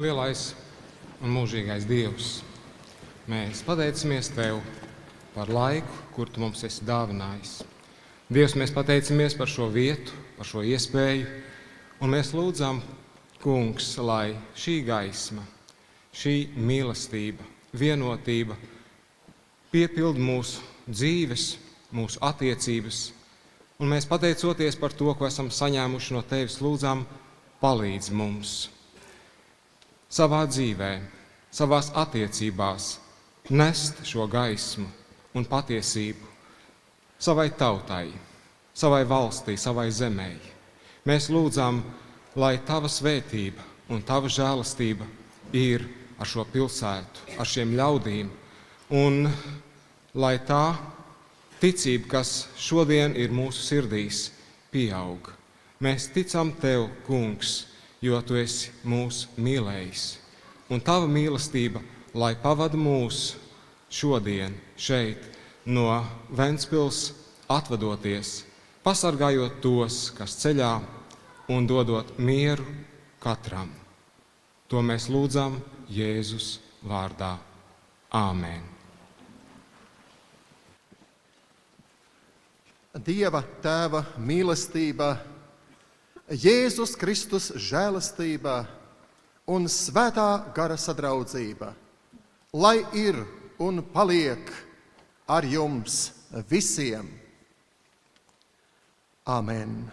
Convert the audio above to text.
Lielais un mūžīgais Dievs, mēs pateicamies Tev par laiku, kur Tu mums esi dāvinājis. Dievs, mēs pateicamies par šo vietu, par šo iespēju, un mēs lūdzam, Kungs, lai šī gaisma, šī mīlestība, vienotība piepild mūsu dzīves, mūsu attiecības, un mēs pateicoties par to, ko esam saņēmuši no Tevis, lūdzam, palīdz mums savā dzīvē, savās attiecībās nest šo gaismu un patiesību savai tautai, savai valstī, savai zemē. Mēs lūdzam, lai Tava svētība un Tava žēlastība ir ar šo pilsētu, ar šiem ļaudīm, un lai tā ticība, kas šodien ir mūsu sirdīs, pieaug. Mēs ticam Tev, Kungs, jo Tu esi mūs mīlējis. Un Tava mīlestība, lai pavada mūs šodien šeit no Ventspils atvadoties, pasargājot tos, kas ceļā, un dodot mieru katram. To mēs lūdzam Jēzus vārdā. Āmen. Dieva Tēva mīlestība, Jēzus Kristus žēlastība un Svētā gara sadraudzība, lai ir un paliek ar jums visiem. Āmen.